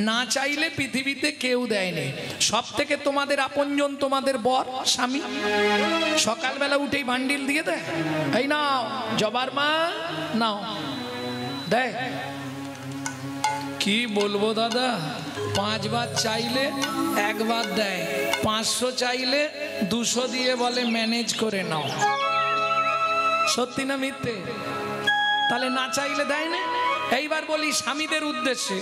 না চাইলে পৃথিবীতে কেউ দেয়নি। সব থেকে তোমাদের আপনজন তোমাদের বর স্বামী। সকালবেলা উঠেই বান্ডিল দিয়ে দেয়, এই নাও জবার মা নাও, দেয়? কি বলবো দাদা, 5 বার চাইলে 1 বার দেয়, 500 চাইলে 200 দিয়ে বলে ম্যানেজ করে নাও। সত্যি না মিথ্যে? তাহলে না চাইলে দেয় না। এইবার বলি স্বামীদের উদ্দেশ্যে,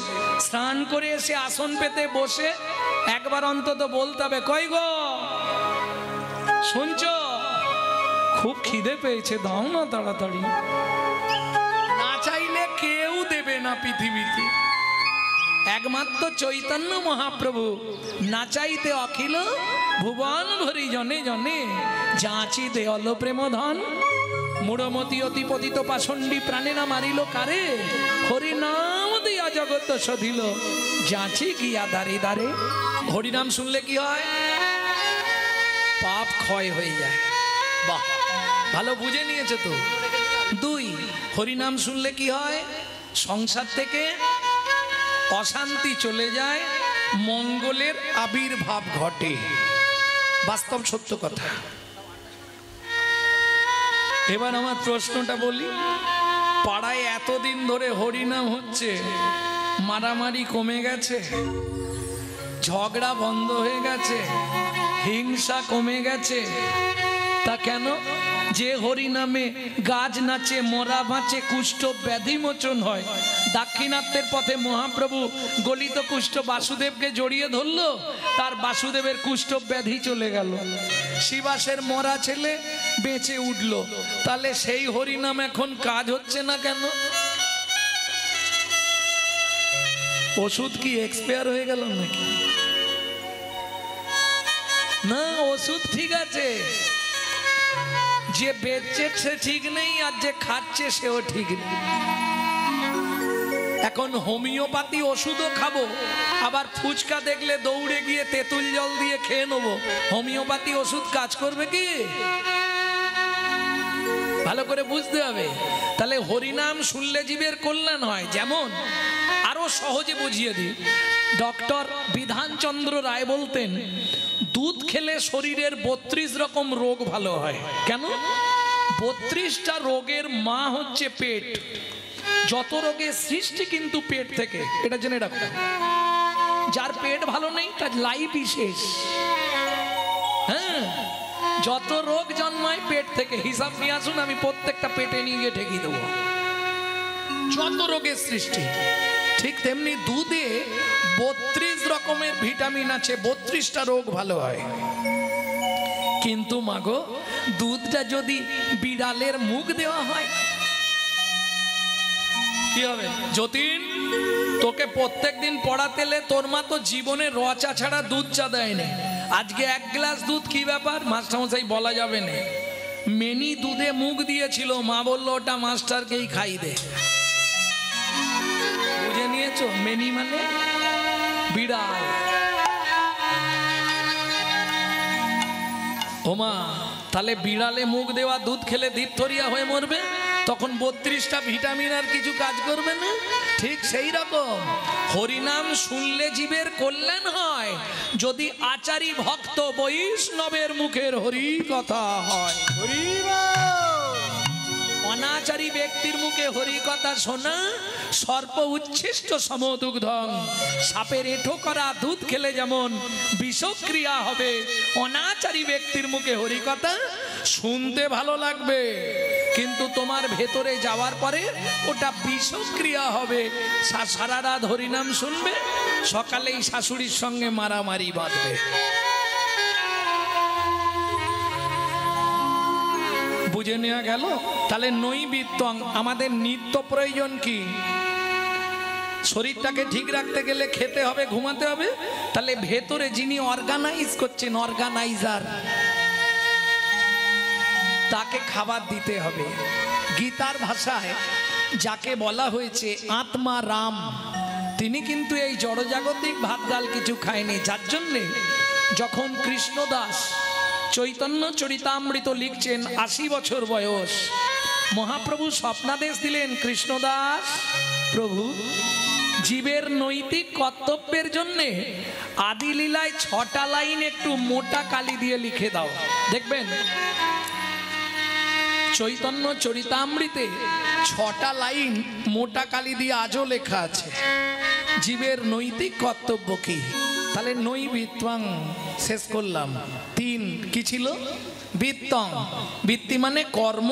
স্নান করে এসে আসন পেতে বসে একবার অন্তত বলতে হবে, কই গো শুনছো, খুব খিদে পেয়েছে, দাও না তাড়াতাড়ি। না চাইলে কেউ দেবে না পৃথিবীতে, একমাত্র চৈতন্য মহাপ্রভু। না চাইতে অখিল ভুবন ভরি জনে জনে, যাচি দেয়ল প্রেম ধন, মূঢ়মতি অতি পতিত পাষণ্ডী প্রাণেনা মারিল কারে, হরিনাম দিয়া জগৎ সধিল, যাচি গিয়া দাঁড়ে দাঁড়ে। হরিনাম শুনলে কি হয়? পাপ ক্ষয় হয়ে যায়। বাহ, ভালো বুঝে নিয়েছে তো। 2, হরিনাম শুনলে কি হয়? সংসার থেকে অশান্তি চলে যায়, মঙ্গলের আবির্ভাব ঘটে। বাস্তব সত্য কথা। এবার আমার প্রশ্নটা বলি, পাড়ায় এতদিন ধরে হরিনাম হচ্ছে, মারামারি কমে গেছে, ঝগড়া বন্ধ হয়ে গেছে, হিংসা কমে গেছে, তা কেন? যে হরিনামে গাছ নাচে, মরা বাঁচে, কুষ্ঠ ব্যাধি মোচন হয়। দাক্ষিণাত্যের পথে মহাপ্রভু গলিত কুষ্ঠ বাসুদেবকে জড়িয়ে ধরলো, তার বাসুদেবের কুষ্ঠ ব্যাধি চলে গেল। শিবাসের মরা ছেলে বেঁচে উঠলো। তাহলে সেই হরিনাম এখন কাজ হচ্ছে না কেন? ওষুধ কি এক্সপায়ার হয়ে গেল নাকি? না, ওষুধ ঠিক আছে, যে বেচছে সে ঠিক নেই, আর যে খাচ্ছে সেও ঠিক নেই। এখন হোমিওপ্যাথি ওষুধও খাবো, আবার ফুচকা দেখলে দৌড়ে গিয়ে তেঁতুল জল দিয়ে খেয়ে নেবো। হোমিওপ্যাথি ওষুধ কাজ করবে কি? ভালো করে বুঝতে হবে। তাহলে হরিনাম শুনলে জীবের কল্যাণ হয়। যেমন আরো সহজে বুঝিয়ে দিই, ডক্টর বিধানচন্দ্র রায় বলতেন, দুধ খেলে শরীরের 32 রকম রোগ ভালো হয়। কেন? 32টা রোগের মা হচ্ছে পেট। যত রোগের সৃষ্টি কিন্তু পেট থেকে, এটা জেনে রাখো। যার পেট ভালো নেই তার লাইফই শেষ। হ্যাঁ, যত রোগ জন্মায় পেট থেকে। হিসাব নিয়ে আসুন, আমি প্রত্যেকটা পেটে নিয়ে গিয়ে ঠেকিয়ে দেবো। যত রোগের সৃষ্টি, ঠিক তেমনি দুধে 32 রকমের ভিটামিন আছে, 32টা রোগ ভালো হয়। কিন্তু মাগো, দুধটা যদি বিড়ালের মুখ দেওয়া হয় কি হবে? যতীন, তোকে প্রত্যেক দিন পড়াতে এলে তোর মা তো জীবনে রচা ছাড়া দুধ চা দেয়নি। আজকে 1 গ্লাস দুধ, কি ব্যাপার? মাস্টারমশাই বলা যাবে না। মেনি দুধে মুখ দিয়েছিল, মা বললো ওটা মাস্টারকেই খাই দে। বুঝে নিয়েছো? মেনি মানে বিড়াল। ওমা, তাহলে বিড়ালে মুখ দেওয়া দুধ খেলে ডিপথোরিয়া হয়ে মরবে, তখন 32টা ভিটামিন আর কিছু কাজ করবে না। ঠিক সেই রকম হরিনাম শুনলে জীবের কল্যাণ হয়, যদি আচারী ভক্ত বৈষ্ণবের মুখের হরি কথা হয়। অনাচারী ব্যক্তির মুখে হরি কথা শোনা সর্প উচ্ছিষ্ট সমদুগ্ধং। সাপের এঁঠো করা দুধ খেলে যেমন বিষক্রিয়া হবে, অনাচারী ব্যক্তির মুখে হরি কথা শুনতে ভালো লাগবে, কিন্তু তোমার ভেতরে যাওয়ার পরে ওটা বিষক্রিয়া হবে। সারা রাত হরিনাম শুনবে, সকালেই শাশুড়ির সঙ্গে মারামারি বাঁধবে। বুঝে নেওয়া গেল? তাহলে নৈবিত্তং, আমাদের নিত্য প্রয়োজন কি? শরীরটাকে ঠিক রাখতে গেলে খেতে হবে, ঘুমাতে হবে। তাহলে ভেতরে যিনি অর্গানাইজ করছেন, অর্গানাইজার, তাকে খাবার দিতে হবে। গীতার ভাষায় যাকে বলা হয়েছে আত্মা রাম, তিনি কিন্তু এই জড়জাগতিক ভাত ডাল কিছু খায়নি। যার জন্যে যখন কৃষ্ণদাস চৈতন্য চরিতামৃত লিখছেন, 80 বছর বয়স, মহাপ্রভু স্বপ্নাদেশ দিলেন, কৃষ্ণদাস প্রভু জীবের নৈতিক কর্তব্যের জন্যে আদি লীলায় 6টা লাইন একটু মোটা কালি দিয়ে লিখে দাও, দেখবেন চৈতন্য চরিতামৃতে 6টা লাইন মোটা কালি দিয়ে আজও লেখা আছে। জীবের নৈতিক কর্তব্য কি? তাহলে নৈবিত্বং শেষ করলাম। 3 কি ছিল? বৃত্তং, বৃত্তি মানে কর্ম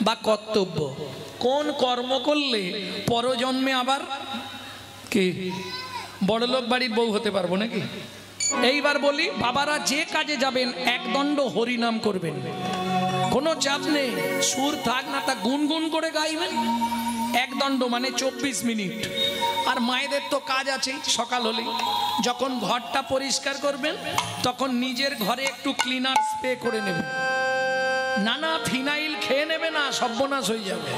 বা কর্তব্য। কোন কর্ম করলে পরজন্মে আবার কি বড়লোক বাড়ির বউ হতে পারবো নাকি? এইবার বলি, বাবারা যে কাজে যাবেন একদণ্ড হরিনাম করবেন, কোনো চাপ নেই, সুর থাক না তা গুনগুন করে গাইবেন। একদণ্ড মানে 24 মিনিট। আর মায়েদের তো কাজ আছে, সকাল হলেই যখন ঘরটা পরিষ্কার করবেন তখন নিজের ঘরে একটু ক্লিনার স্প্রে করে নেবেন। নানা ফিনাইল খেয়ে নেবে না, সর্বনাশ হয়ে যাবে,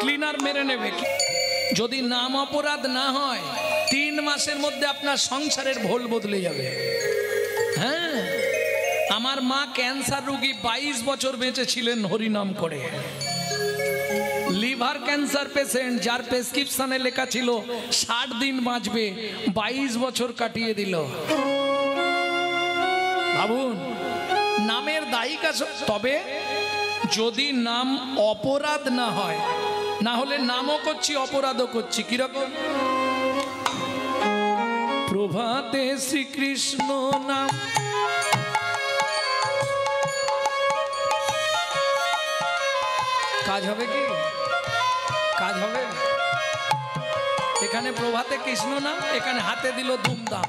ক্লিনার মেরে নেবে। যদি নাম অপরাধ না হয় 3 মাসের মধ্যে আপনার সংসারের ভোল বদলে যাবে। হ্যাঁ, আমার মা ক্যান্সার রোগী 22 বছর বেঁচে ছিলেন হরিনাম করে। লিভার ক্যান্সার পেশেন্ট, যার প্রেসক্রিপশনে লেখা ছিল 60 দিন বাঁচবে, 22 বছর কাটিয়ে দিল। ভাবুন, নামের দায়িকা। তবে যদি নাম অপরাধ না হয়, না হলে নামও করছি অপরাধও করছি। কিরকম? প্রভাতে শ্রীকৃষ্ণ নাম, কাজ হবে কি? কাজ হবে? এখানে প্রভাতে কৃষ্ণ নাম, এখানে হাতে দিল ধুমধাম।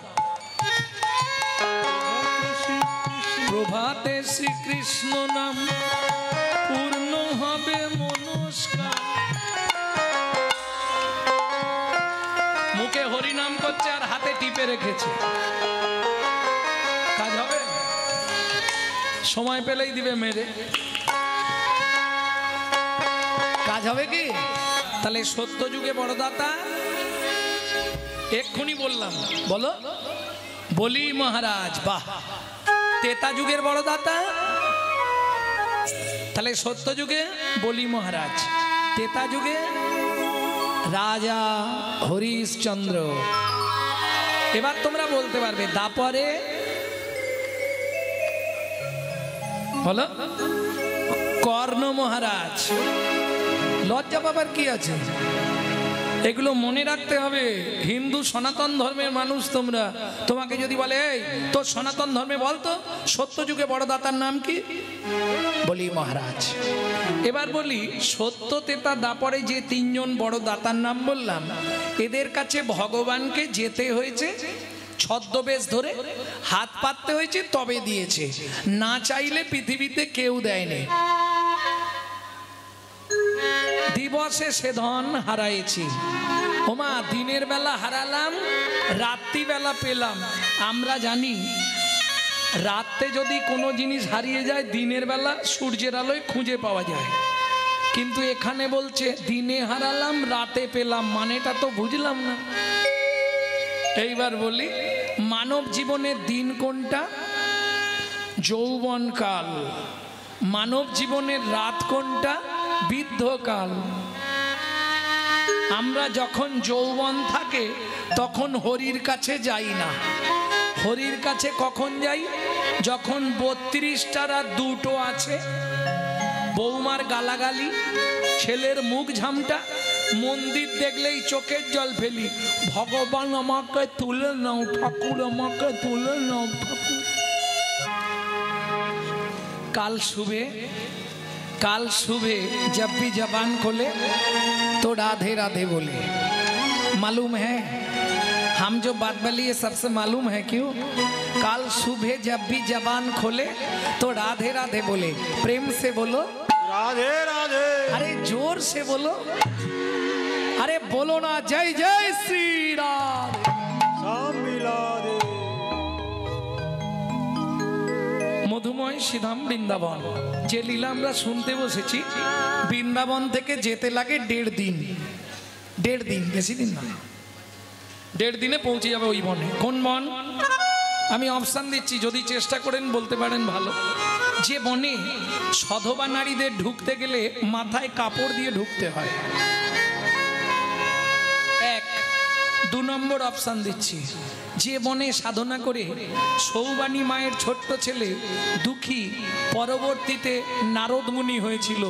প্রভাতে শ্রীকৃষ্ণ নাম পূর্ণ হবে মনস্কার। মুখে হরিনাম করছে আর হাতে টিপে রেখেছে, কাজ হবে? সময় পেলেই দিবে মেরে। কাজ হবে কি? তাহলে সত্য যুগে বড়দাতা এক্ষুনি বললাম, বলো বলি মহারাজ। বাহ, তেতা যুগের বড়দাতা। তাহলে সত্য যুগে বলি মহারাজ, তেতা যুগে রাজা হরিশ্চন্দ্র। এবার তোমরা বলতে পারবে দাপরে বলো কর্ণ মহারাজ। লজ্জা পাবার কি আছে? এগুলো মনে রাখতে হবে। হিন্দু সনাতন ধর্মের মানুষ তোমরা, তোমাকে যদি বলে এই তোর সনাতন ধর্মে বলতো সত্য যুগে বড় দাতার নাম কি? বলি মহারাজ। এবার বলি, সত্য তেতা দাপরে যে 3 জন বড় দাতার নাম বললাম, এদের কাছে ভগবানকে যেতে হয়েছে, ছদ্মবেশ ধরে হাত পাততে হয়েছে, তবে দিয়েছে। না চাইলে পৃথিবীতে কেউ দেয়নি। দিবসে সে ধন হারাইছি, ওমা দিনের বেলা হারালাম, রাত্রিবেলা পেলাম। আমরা জানি রাতে যদি কোনো জিনিস হারিয়ে যায় দিনের বেলা সূর্যের আলোয় খুঁজে পাওয়া যায়, কিন্তু এখানে বলছে দিনে হারালাম রাতে পেলাম, মানেটা তো বুঝলাম না। এইবার বলি, মানব জীবনের দিন কোনটা? যৌবনকাল। মানব জীবনের রাত কোনটা? বৃদ্ধকাল। আমরা যখন যৌবন থাকে তখন হরির কাছে যাই না। হরির কাছে কখন যাই? যখন 32টার আর 2টো আছে, বৌমার গালাগালি, ছেলের মুখ ঝামটা, মন্দির দেখলেই চোখের জল ফেলি, ভগবান আমাকে তুলে নাও ঠাকুর, আমাকে তুলে নাও ঠাকুর। काल सुबह जब भी जबान खोले तो राधे राधे बोले। मालूम है हम जो बात बोली ये सबसे मालूम है क्यों? काल सुबह जब भी जबान खोले तो राधे राधे बोले। प्रेम से बोलो राधे राधे। अरे जोर से बोलो, अरे बोलो ना जय जय श्री राधे। মধুময় শ্রীধাম বৃন্দাবন, যে লীলা আমরা শুনতে বসেছি, বৃন্দাবন থেকে যেতে লাগে 1.5 দিন। 1.5 দিন, বেশি দিন না। 1.5 দিনে পৌঁছে যাবে ওই বনে। কোন বন? আমি অপশান দিচ্ছি, যদি চেষ্টা করেন বলতে পারেন ভালো। যে বনে সধবা নারীদের ঢুকতে গেলে মাথায় কাপড় দিয়ে ঢুকতে হয়। 2 নম্বর অপশান দিচ্ছি, যে বনে সাধনা করে সৌবানী মায়ের ছোট্ট ছেলে দুঃখী পরবর্তীতে নারদ মুনি হয়েছিল।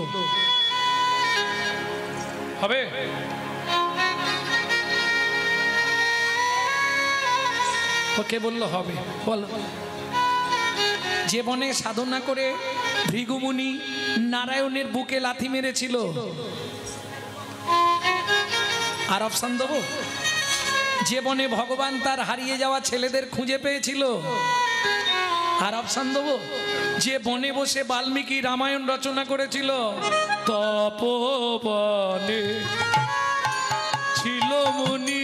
হবে? ওকে বললো হবে, বলো। যে বনে সাধনা করে ভৃগুমুনি নারায়ণের বুকে লাথি মেরেছিল। আর অপশান দেবো, যে বনে ভগবান তার হারিয়ে যাওয়া ছেলেদের খুঁজে পেয়েছিল। আর অপশান দেবো, যে বনে বসে বাল্মীকি রামায়ণ রচনা করেছিল। তপবনে ছিল মুনি,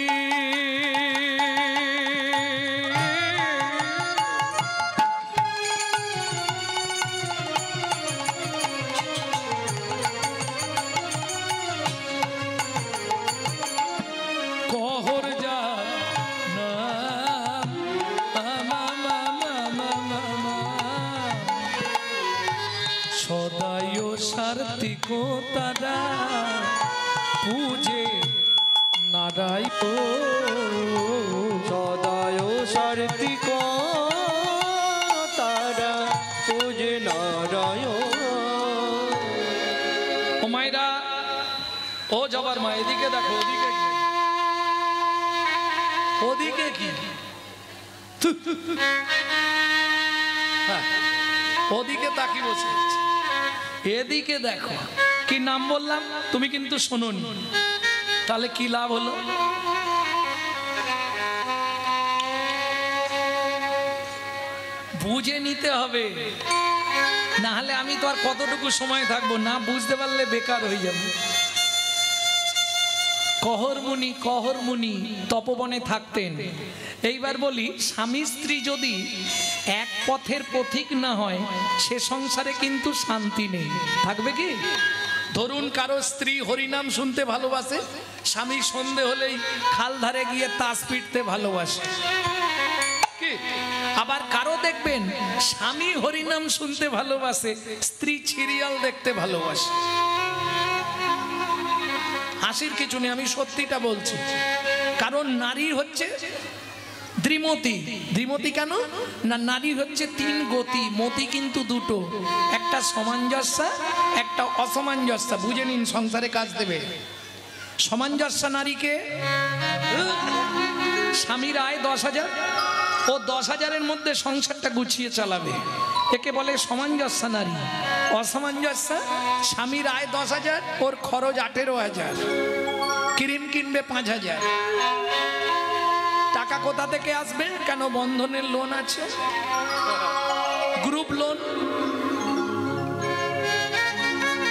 সার্থিকো তারা পূজে নারায়ণ, সদায় সার্থিকো তারা পূজে নারায়ণ। ও মায়েরা, ও জবার মা, এদিকে দেখো, ওদিকে কি, ওদিকে কি, হ্যাঁ ওদিকে তাকি বসে, এদিকে দেখো। কি নাম বললাম? তুমি কিন্তু শোনোনি, তাহলে কি লাভ হলো? বুঝে নিতে হবে, না হলে আমি তো আর কতটুকু সময় থাকবো, না বুঝতে পারলে বেকার হয়ে যাবে। কহর মুনি তপবনে থাকতেন। এইবার বলি, স্বামী স্ত্রী যদি এক পথের পথিক না হয়, সে সংসারে কিন্তু শান্তি নেই। থাকবে কি? ধরুন কারো স্ত্রী হরিনাম শুনতে ভালোবাসে, স্বামী সন্ধে হলেই খাল ধারে গিয়ে তাস পিটতে ভালোবাসে। কি? আবার কারো দেখবেন স্বামী হরিনাম শুনতে ভালোবাসে, স্ত্রী সিরিয়াল দেখতে ভালোবাসে। হাসির কিছু নেই, আমি সত্যিটা বলছি। কারণ নারী হচ্ছে দ্বিমতি। দ্বিমতি কেন না? নারী হচ্ছে 3 গতি, মতি কিন্তু 2টো, একটা সামঞ্জস্য, একটা অসামঞ্জস্য। বুঝে নিন, সংসারে কাজ দেবে। সামঞ্জস্য নারীকে স্বামীর আয় 10,000, ও 10,000-এর মধ্যে সংসারটা গুছিয়ে চালাবে, একে বলে সামঞ্জস্য নারী। অসামঞ্জস্য, স্বামীর আয় 10,000, ওর খরচ 18,000, ক্রিম কিনবে 5,000। টাকা কোথা থেকে আসবে? কেন? বন্ধনের লোন আছে, গ্রুপ লোন।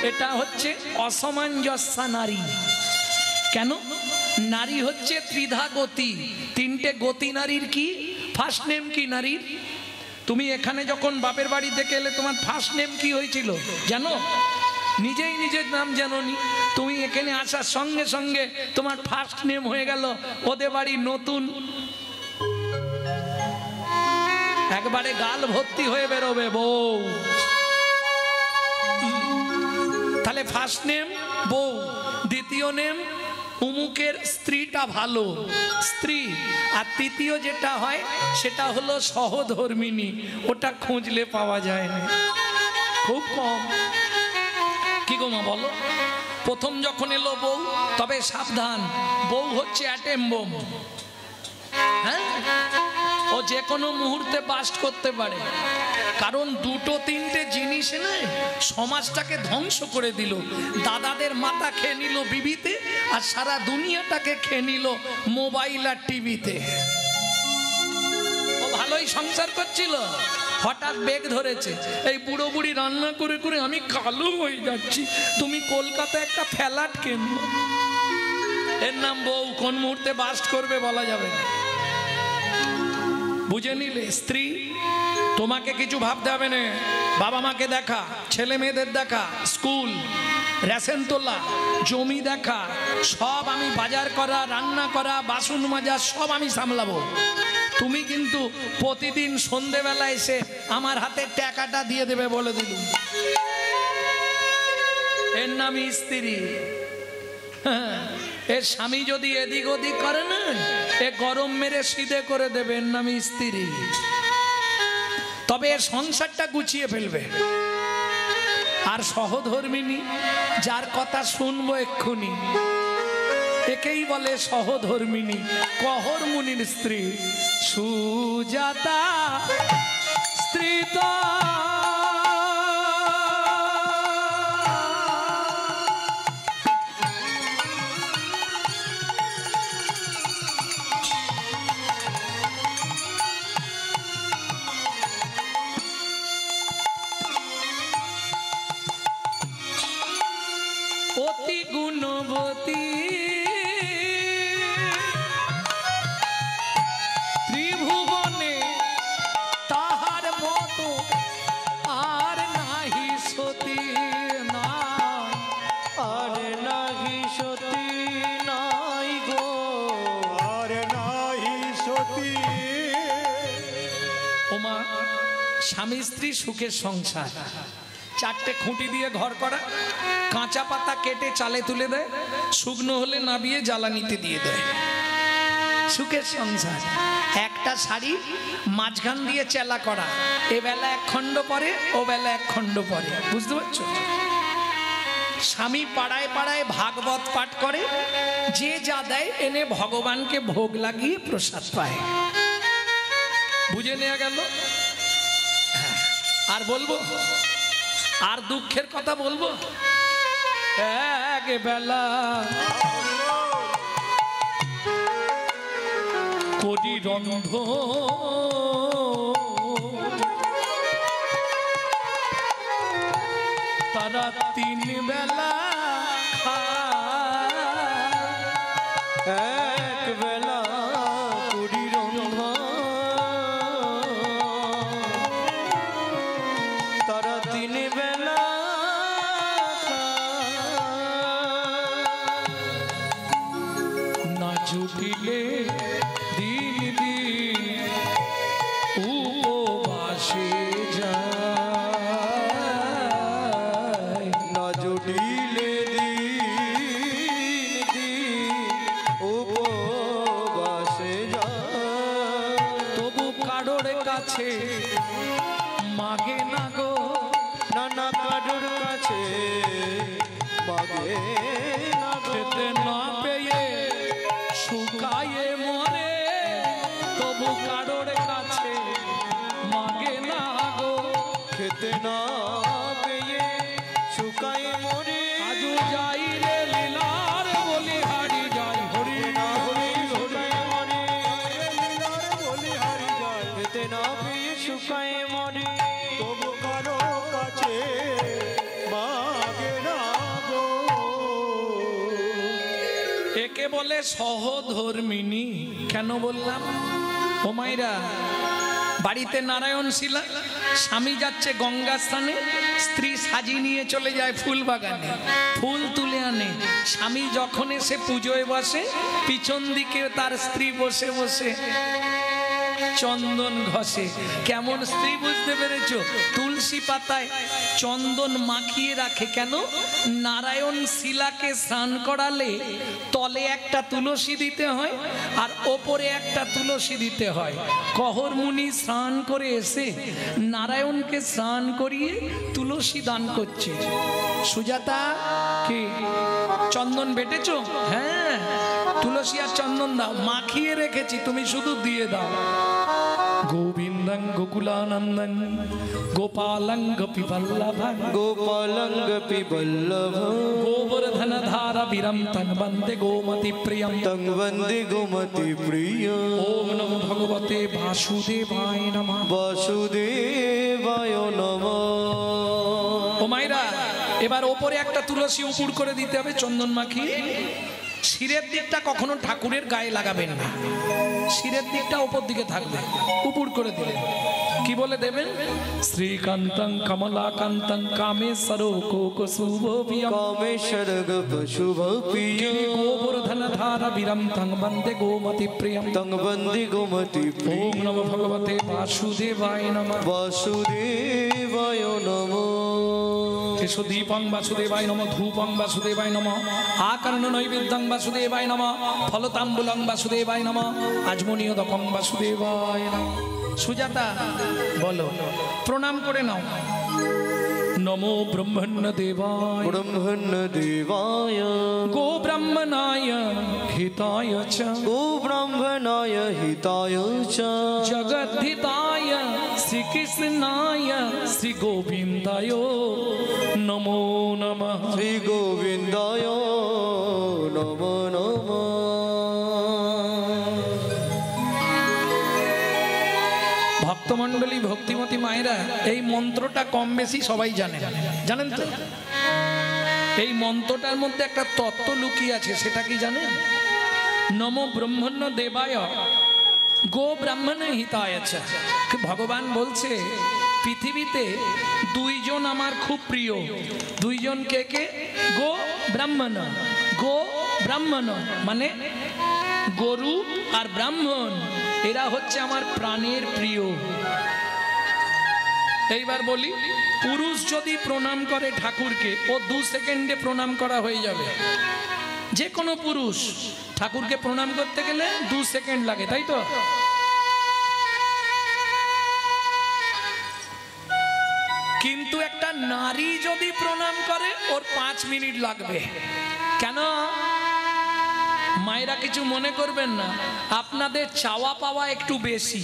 এটা হচ্ছে অসামঞ্জস্য নারী। কেন? নারী হচ্ছে ত্রিধা গতি, 3টে গতি নারীর। কি? ফার্স্ট নেম কি নারীর? তুমি এখানে যখন বাপের বাড়ি থেকে এলে, তোমার ফার্স্ট নেম কি হয়েছিল জানো? নিজেই নিজের নাম জানোনি। তুমি এখানে আসার সঙ্গে সঙ্গে তোমার ফার্স্ট নেম হয়ে গেল ওদের বাড়ি নতুন, একবারে গাল ভর্তি হয়ে বেরোবে বউ। তাহলে ফার্স্ট নেম বউ, দ্বিতীয় নেম উমুকের স্ত্রীটা ভালো স্ত্রী, আর তৃতীয় যেটা হয় সেটা হলো সহধর্মিনী। ওটা খুঁজলে পাওয়া যায় না, খুব কম। কি গো মা বলো? প্রথম যখন এলো বউ, তবে সাবধান, বউ হচ্ছে অ্যাটেম বোম। হ্যাঁ, ও যে কোনো মুহূর্তে বাস্ট করতে পারে। কারণ 2-3টে জিনিস এনে সমাজটাকে ধ্বংস করে দিল। দাদাদের মাথা খেয়ে নিল বিবিতে, আর সারা দুনিয়াটাকে খেয়ে নিল মোবাইল আর টিভিতে। ও ভালোই সংসার করছিল, হঠাৎ বেগ ধরেছে। এই বুড়ো বুড়ি রান্না করে করে আমি কালো হয়ে যাচ্ছি, তুমি কলকাতায় একটা ফ্ল্যাট কিনবো। এর নাম বউ। কোন মুহূর্তে বাস্ট করবে বলা যাবে না। বুঝে নিলে? স্ত্রী, তোমাকে কিছু ভাবতে হবে না। বাবা মাকে দেখা, ছেলে মেয়েদের দেখা, স্কুল, রেশন তোলা, জমি দেখা, সব আমি, বাজার করা, রান্না করা, বাসন মাজা, সব আমি সামলাবো। তুমি কিন্তু প্রতিদিন সন্ধেবেলা এসে আমার হাতে টাকাটা দিয়ে দেবে বলে দিলুম। এর নামই স্ত্রী। এর স্বামী যদি এদিক ওদিক করে না, এ গরম মেরে সিধে করে দেবেন না মিস্ত্রি। তবে এর সংসারটা গুছিয়ে ফেলবে। আর সহধর্মিনী, যার কথা শুনবো এক্ষুনি, একেই বলে সহধর্মিনী, কহর মুনির স্ত্রী সুজাতা। স্ত্রী তো অতি গুণবতী, ত্রিভুবনে তাহার মতো আর নাহি সতী নাই, আর নাহি সতী নাই গো, আর নাহি সতী। ওমা, স্বামী স্ত্রী সুখের সংসার, চারটে খুঁটি দিয়ে ঘর করা, কাঁচা পাতা কেটে চালে তুলে দেয়, শুকনো হলে নাবিয়ে জ্বালানিতে দিয়ে দেয়, সুখের সংসার। একটা শাড়ি মাঝখান দিয়ে চেলা করা, এ বেলা এক খণ্ড পরে, ও বেলা এক খণ্ড পরে, বুঝতে পারছো? স্বামী পাড়ায় পাড়ায় ভাগবত পাঠ করে, যে যা দেয় এনে ভগবানকে ভোগ লাগিয়ে প্রসাদ পায়। বুঝে নেওয়া গেল? আর বলবো? আর দুঃখের কথা বলবো? এক বেলা করি রন্ধ, তারা তিন বেলা এক বেলা করি রন্ধন, তারা তিন বেলা না জুটিলে দিন দিন উপবাসে যায়, না জটিলে দিন দিন উপবাসে যায়, তবু কারোর কাছে মাগে না গো, নানা কারোর কাছে মাগে না গো, খেতে না পেয়ে শুকায়ে মরে, তবু কারোর কাছে মাগে না গো, খেতে না পেয়ে শুকায় মরে, আজু যাই রে লীলার বলি হারি যাই, হরি না হরি হরি। শুকায় মরে, বলি হারি যায়, খেতে না পেয়ে শুকায় মরে, তবু কারো কাছে মাগে না গো। একে বলে সহধর্মিনী। কেন বললাম? ও মাইরা, বাড়িতে নারায়ণ শিলা, স্বামী যাচ্ছে গঙ্গা স্থানে, স্ত্রী সাজি নিয়ে চলে যায় ফুল বাগানে, ফুল তুলে আনে, স্বামী যখন এসে পুজোয় বসে, পিছন দিকে তার স্ত্রী বসে বসে চন্দন ঘষে। কেমন স্ত্রী বুঝতে পেরেছো? তুলসী পাতায় চন্দন মাখিয়ে রাখে। কেন? নারায়ণ শিলাকে স্নান করালে তলে একটা তুলসী দিতে হয় আর ওপরে একটা তুলসী দিতে হয়। কহর মুনি স্নান করে এসে নারায়ণকে স্নান করিয়ে তুলসী দান করছে। সুজাতা, কি চন্দন বেটেছো? হ্যাঁ, তুলসী আর চন্দন দাও, মাখিয়ে রেখেছি, তুমি শুধু দিয়ে দাও। গোবিন্দং গোকুলানন্দং গোপালং গোপীবল্লভং গোপালং গোপীবল্লভং গোবর্ধন ধারা বীরম তং বন্দে গোমতি প্রিয়ম তং বন্দে গোমতি প্রিয়। ওম নমো ভগবতে বাসুদেবায় নমঃ। বাসুদেবায় নমঃ। ও মাইরা, এবার ওপরে একটা তুলসী উপুড় করে দিতে হবে চন্দন মাখিয়ে। শিরের দিকটা কখনো ঠাকুরের গায়ে লাগাবেন না, শিরের দিকটা ওপর দিকে থাকবে, উপুড় করে দিলেন। কি বলে দেবেন? শ্রীকান্তং কমলাকান্তং কামেশ্বর কোকশুভ প্রিয়ম কামেশ্বর গোপশুভ প্রিয় গোবর্ধন ধারা বীরম তং বন্দে গোমতি প্রিয়ম তং বন্দে গোমতি প্রিয়। ওম নমো ভগবতে বাসুদেবায় নমঃ। বাসুদেবায় নমঃ। এসো দীপং বাসুদেবায় নম, ধূপং বাসুদেবায় নম, আকর্ণ নৈবেদ্যং বাসুদেবায় নম, ফলতাম্বুলং বাসুদেবায় নম, আজমনীয়দকং বাসুদেবায় নম। সুজাতা বলো, প্রণাম করে নাও। নমো ব্রহ্মণ্য দেবায়, ব্রহ্মণ্য দেবায়, গো ব্রাহ্মণায় হিতায় চ, গো ব্রাহ্মণায় হিতায় চ, জগদ্ধিতায় শ্রীকৃষ্ণায় শ্রী গোবিন্দায় নমো নমঃ। শ্রী গোবিন্দায় নমো নমঃ। ভক্তমণ্ডলী, ভক্তিমতী মায়েরা, এই মন্ত্রটা কম বেশি সবাই জানেন, জানেন তো? এই মন্ত্রটার মধ্যে একটা তত্ত্ব লুকিয়ে আছে, সেটা কি জানেন? নমো ব্রহ্মণ্য দেবায় গো ব্রাহ্মণ হিতায় চ। ভগবান বলছে পৃথিবীতে দুইজন আমার খুব প্রিয়। দুইজন কে কে? গো ব্রাহ্মণ। গো ব্রাহ্মণ মানে গরু আর ব্রাহ্মণ, এরা হচ্ছে আমার প্রাণের প্রিয়। এইবার বলি, পুরুষ যদি প্রণাম করে ঠাকুরকে, ও 2 সেকেন্ডে প্রণাম করা হয়ে যাবে। যে কোনো পুরুষ ঠাকুরকে প্রণাম করতে গেলে 2 সেকেন্ড লাগে, তাই তো? কিন্তু একটা নারী যদি প্রণাম করে, ওর 5 মিনিট লাগবে। কেন? মায়েরা কিছু মনে করবেন না, আপনাদের চাওয়া পাওয়া একটু বেশি।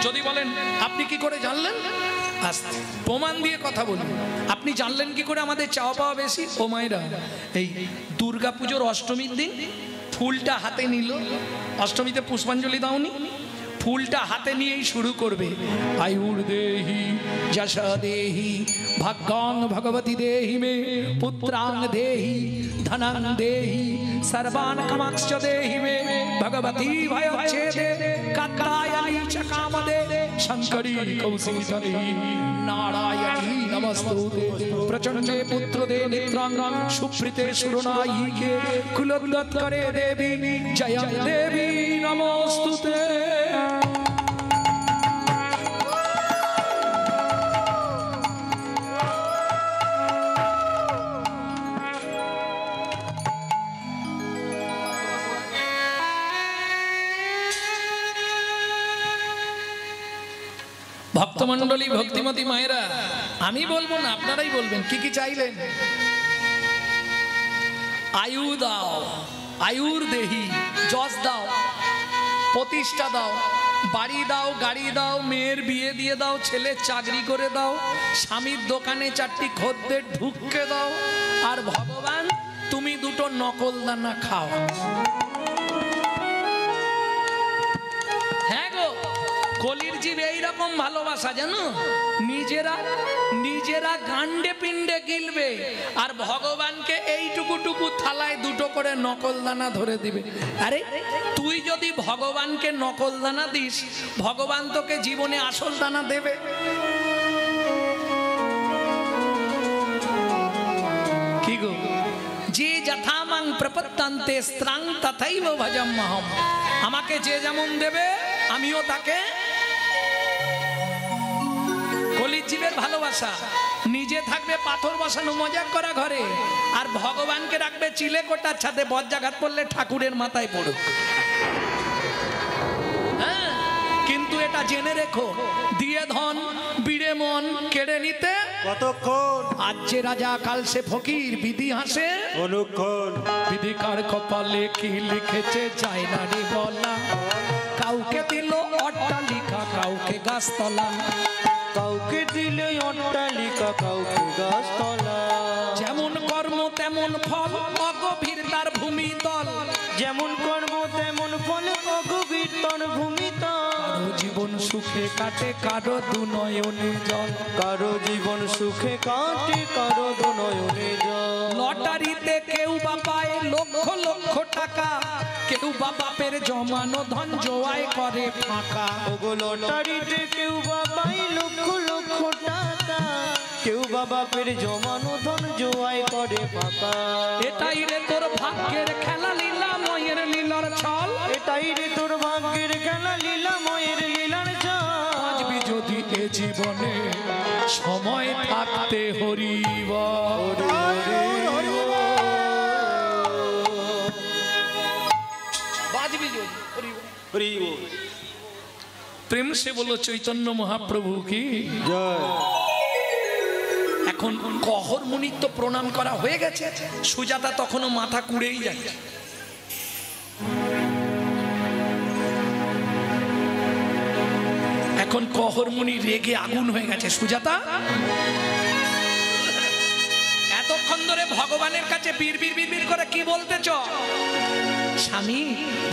যদি বলেন আপনি কি করে জানলেন, আস্তে প্রমাণ দিয়ে কথা বলুন। আপনি জানলেন কি করে আমাদের চাওয়া পাওয়া বেশি? ও মায়েরা, এই দুর্গাপুজোর অষ্টমীর দিন ফুলটা হাতে নিল, অষ্টমীতে পুষ্পাঞ্জলি দাওনি, ফুলটা হাতে নিয়েই শুরু করবে, আয়ুর দেহি যশা দেহি ভাগ্যাং ভগবতী দেহি মে, পুত্রাং দেহি ধনাং দেহি সর্বান কামাক্ষ দেহি মে, ভগবতী ভয়চ্ছেদে কাত্যায়নী চ কামদে, শঙ্করী কৌশিকী নারায়ণী নমস্তুতে, প্রচণ্ডে পুত্রদে নিত্রাং সুপ্রীতে সুরনায়িকে, কুলোদ্গত করে দেবী জয় দেবী নমস্তুতে। ভক্তমণ্ডলী, ভক্তিমতী মায়েরা, আমি বলবো না, আপনারাই বলবেন কি কি চাইলেন। আয়ু দাও, আয়ুর দেহি, যশ দাও, প্রতিষ্ঠা দাও, বাড়ি দাও, গাড়ি দাও, মেয়ের বিয়ে দিয়ে দাও, ছেলের চাকরি করে দাও, স্বামীর দোকানে 4টি খদ্দের ঢুককে দাও, আর ভগবান তুমি 2টো নকল দানা খাও। হ্যাঁ গো, কলির জীব এইরকম ভালোবাসা জানো, নিজেরা নিজেরা গান্ডে পিণ্ডে গিলবে, আর ভগবানকে এইটুকুটুকু থালায় 2টো করে নকল দানা ধরে দিবে। আরে তুই যদি ভগবানকে নকল দানা দিস, ভগবান তোকে জীবনে আসল দানা দেবে? কি গো, যে যথামাং প্রপত্তান্তে স্ত্রাং তথৈব ভজম্যহম, আমাকে যে যেমন দেবে আমিও তাকে। কলির জীবের ভালোবাসা, নিজে থাকবে পাথর বসানো মজা করা ঘরে, আর ভগবানকে রাখবে চিলে কোটার ছাদে, বজ্রাঘাত পড়লে ঠাকুরের মাথায় পড়ুক। হ্যাঁ, কিন্তু এটা জেনে রেখো, দিয়ে ধন বিড়ে মন কেড়ে নিতে কতক্ষণ? আজ যে রাজা কাল সে ফকির, বিধি হাসে অনুক্ষণ। বিধিকার কপালে কি লিখেছে যায় না রে বলা, কাউকে দিল অট্টালিকা, কাউকে গাছতলা, কাউকে দিলে অট্টালিকা, কাউকে গাছতলা, যেমন কর্ম তেমন ফল, অগভীর তার ভূমিতল, যেমন কর্ম তেমন ফল, অগভীর তার ভূমিতল, কারো জীবন সুখে কাটে, কারো দুনয়নে জল, কারো জীবন সুখে কাটে, কারো দুনয়নে জল, লটারিতে কেউ বা পায় লক্ষ লক্ষ টাকা, কেউ বা বাপের জমানো ধন জোয়াই করে ফাঁকা, ওগো লটারিতে কেউ বা পায় লক্ষ লক্ষ টাকা, কেউ বা বাপের জমানো ধন জোয়াই করে ফাঁকা। এটাই রে তোর ভাগ্যের খেলা, লীলা ময়ের লীলার ছল, এটাই রে তোর ভাগ্যের খেলা, লীলা ময়ের লীলার ছল, আজ বিজু যদি এ জীবনে সময় থাকতে হরিব বাজবি যদি হরিব। প্রেম সে বলো চৈতন্য মহাপ্রভু কি জয়। এখন কহর মুনির তো প্রণাম করা হয়ে গেছে, সুজাতা তখনও মাথা কুড়েই যাচ্ছে। এখন কহর মুনি রেগে আগুন হয়ে গেছে। সুজাতা এতক্ষণ ধরে ভগবানের কাছে বীর বীর বীর বীর করে কি বলতেছ? স্বামী,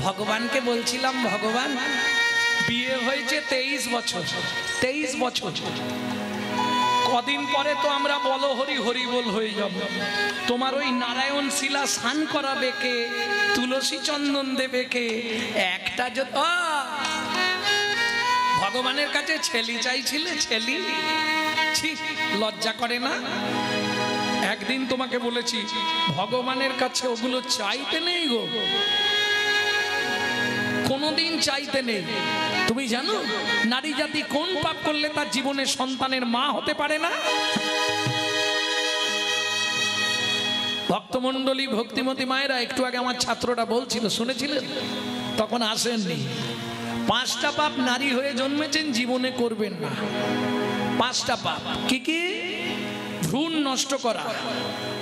ভগবানকে বলছিলাম, ভগবান বিয়ে হয়েছে 23 বছর, 23 বছর, কদিন পরে তো আমরা বলো হরি হরি বল হয়ে যাব। তোমার ওই নারায়ণ শিলা স্নান করাবে কে, তুলসী চন্দন দেবে কে? একটা ভগবানের কাছে ছেলি চাইছিলে, ছেলি? লজ্জা করে না? একদিন তোমাকে বলেছি ভগবানের কাছে ওগুলো চাইতে নেই গো, কোনোদিন চাইতে নেই। তুমি জানো নারী জাতি কোন পাপ করলে তার জীবনে সন্তানের মা হতে পারে না? ভক্তমণ্ডলী, ভক্তিমতী মায়েরা, একটু আগে আমার ছাত্রটা বলছিল, শুনেছিলেন? তখন আসেননি। 5টা পাপ নারী হয়ে জন্মেছেন, জীবনে করবেন না। 5টা পাপ কি কি? ভ্রূণ নষ্ট করা,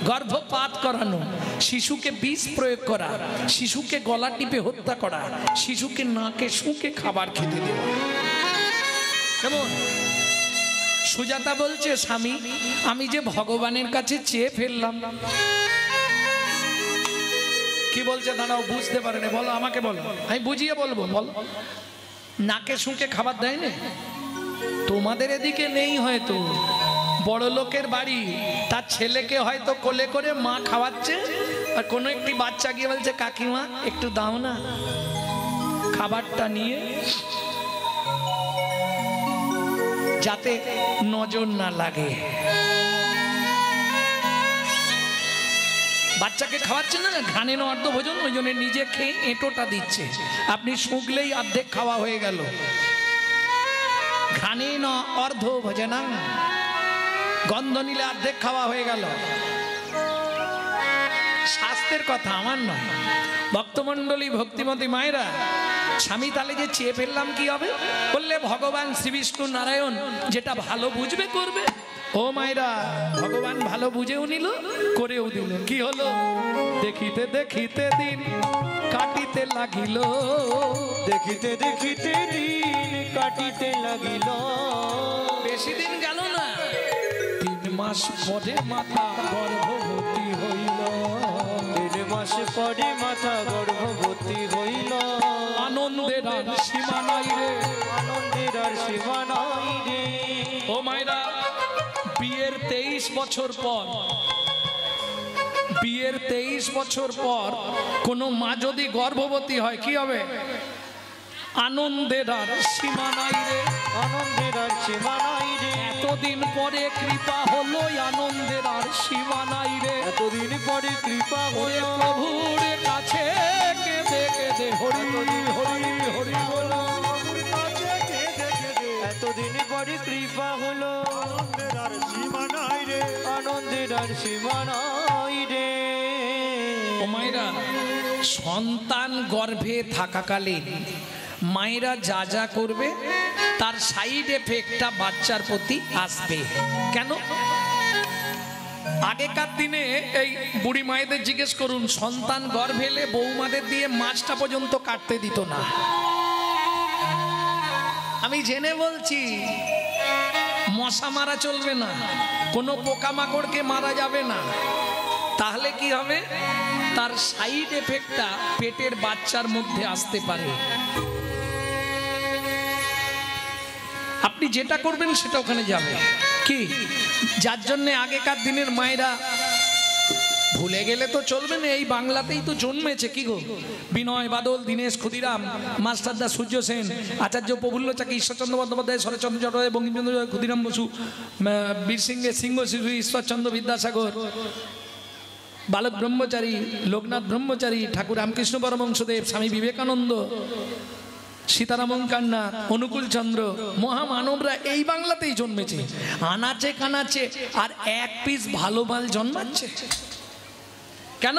গর্ভপাত করানো, শিশুকে বিষ প্রয়োগ করা, শিশুকে গলা টিপে হত্যা করা, শিশুকে নাকে শুঁকে খাবার খেতে দেওয়া। কেমন? সুজাতা বলছে, স্বামী আমি যে ভগবানের কাছে চেয়ে ফেললাম। কি বলছে দাঁড়াও, বুঝতে পারেনি, বলো আমাকে বলো, আমি বুঝিয়ে বলবো। বলো, নাকে শুঁকে খাবার দেয় না? তোমাদের এদিকে নেই হয়তো, বড় লোকের বাড়ি, তার ছেলেকে হয়তো কোলে করে মা খাওয়াচ্ছে, আর কোনো একটি বাচ্চা গিয়ে বলছে কাকিমা একটু দাও না, খাবারটা নিয়ে, যাতে নজর না লাগে। বাচ্চাকে খাওয়াচ্ছে না, ঘানে অর্ধ ভোজন, ওই জন্য নিজে খেয়ে এঁটোটা দিচ্ছে। আপনি শুকলেই অর্ধেক খাওয়া হয়ে গেল। ঘানে অর্ধ ভোজনা, গন্ধ নিলে অর্ধেক খাওয়া হয়ে গেল। স্বাস্থ্যের কথা আমার নয়। ভক্তমণ্ডলী, ভক্তিমতী মায়েরা, স্বামী তাহলে যে চেয়ে ফেললাম কি হবে? বললে ভগবান শ্রী বিষ্ণু নারায়ণ যেটা ভালো বুঝবে করবে। ও মায়েরা, ভগবান ভালো বুঝেও নিল, করেও দিল। কি হলো? দেখিতে দেখিতে দিন কাটিতে লাগিল, দেখিতে দেখিতে দিন কাটিতে লাগিল। বেশি দিন গেল না, 3 মাস পরে মাতা গর্ভবতী হইল। 3 মাস পরে মাতা গর্ভবতী হইল। আনন্দের আর সীমা নাই রে, আনন্দের আর সীমা নাই রে। ও মায়েরা, বিয়ের 23 বছর পর, বিয়ের 23 বছর পর কোনো মা যদি গর্ভবতী হয় কি হবে? আনন্দের আর সীমা নাই রে, আনন্দের আর সীমা নাই রে। এতদিন পরে কৃপা হলো, আনন্দের আর সীমা নাই রে। এতদিন পরে কৃপা হলো, প্রভুর কাছে কেঁদে কেঁদে হরি হরি হরি বল। এতদিন পরে কৃপা হলো, আনন্দের আর সীমা নাই রে, আনন্দের আর সীমা নাই রে। ও মায়েরা, সন্তান গর্ভে থাকাকালীন মায়েরা যা যা করবে তার সাইড এফেক্টটা বাচ্চার প্রতি আসবে। কেন? আগেকার দিনে এই বুড়ি মায়েদের জিজ্ঞেস করুন, সন্তান গর্ভে এলে বৌমাদের দিয়ে মাছটা পর্যন্ত কাটতে দিত না। আমি জেনে বলছি, মশা মারা চলবে না, কোনো পোকামাকড়কে মারা যাবে না। তাহলে কি হবে? তার সাইড এফেক্টটা পেটের বাচ্চার মধ্যে আসতে পারে। আপনি যেটা করবেন সেটা ওখানে যাবে। কি? যার জন্য আগেকার দিনের মায়েরা, ভুলে গেলে তো চলবে না, এই বাংলাতেই তো জন্মেছে। কি গো? বিনয় বাদল, দীনেশ ক্ষুদিরাম, মাস্টারদা সূর্য সেন, আচার্য প্রফুল্ল চাকি, ঈশ্বরচন্দ্র বন্দ্যোপাধ্যায়, শরৎচন্দ্র চট্টোপাধ্যায়, বঙ্কিমচন্দ্র ক্ষুদিরাম বসু, বীর সিংহের সিংহ শিশু ঈশ্বরচন্দ্র বিদ্যাসাগর, বালক ব্রহ্মচারী, লোকনাথ ব্রহ্মচারী, ঠাকুর রামকৃষ্ণ পরমহংসদেব, স্বামী বিবেকানন্দ, সীতারামন কান্না, অনুকূল চন্দ্র, মহামানবরা এই বাংলাতেই জন্মেছে। আনাচে কানাচে আর এক পিস ভালো মাল জন্মাচ্ছে কেন?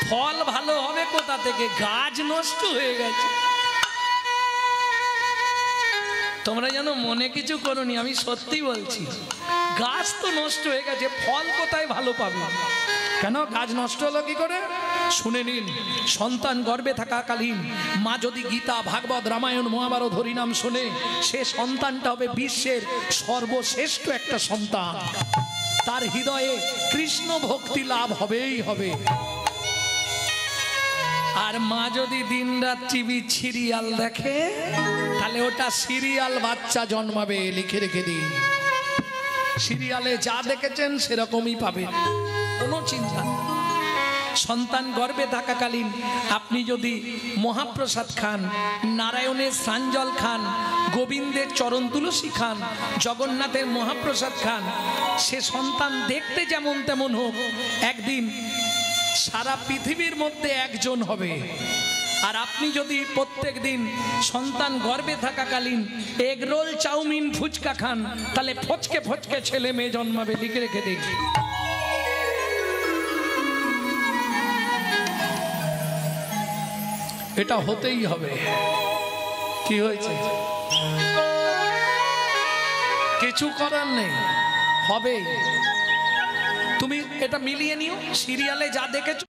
ফল ভালো হবে কোথা থেকে? গাছ নষ্ট হয়ে গেছে। তোমরা যেন মনে কিছু করোনি, আমি সত্যি বলছি, গাছ তো নষ্ট হয়ে গেছে, ফল কোথায় ভালো পাবে? কেন গাছ নষ্ট হলো কি করে? শুনে নিন, সন্তান গর্ভে থাকাকালীন মা যদি গীতা, ভাগবত, রামায়ণ, মহাভারত, হরিনাম শোনে, সে সন্তানটা হবে বিশ্বের সর্বশ্রেষ্ঠ একটা সন্তান। তার হৃদয়ে কৃষ্ণ ভক্তি লাভ হবেই হবে। আর মা যদি দিনরাত টিভি সিরিয়াল দেখে, তাহলে ওটা সিরিয়াল বাচ্চা জন্মাবে। লিখে রেখে দিন, সিরিয়ালে যা দেখেছেন সেরকমই পাবেন, কোনো চিন্তা নেই। সন্তান গর্ভে থাকাকালীন আপনি যদি মহাপ্রসাদ খান, নারায়ণের স্নানজল খান, গোবিন্দের চরণ তুলসী খান, জগন্নাথের মহাপ্রসাদ খান, সে সন্তান দেখতে যেমন তেমন হোক, একদিন সারা পৃথিবীর মধ্যে একজন হবে। আর আপনি যদি প্রত্যেক দিন সন্তান গর্ভে থাকাকালীন এগ রোল, চাউমিন, ফুচকা খান, তাহলে ফচকে ফচকে ছেলে মেয়ে জন্মাবে। লিখে রেখে দিন। এটা হতেই হবে। কি হয়েছে? কিছু করার নেই, হবেই। তুমি এটা মিলিয়ে নিও, সিরিয়ালে যা দেখেছো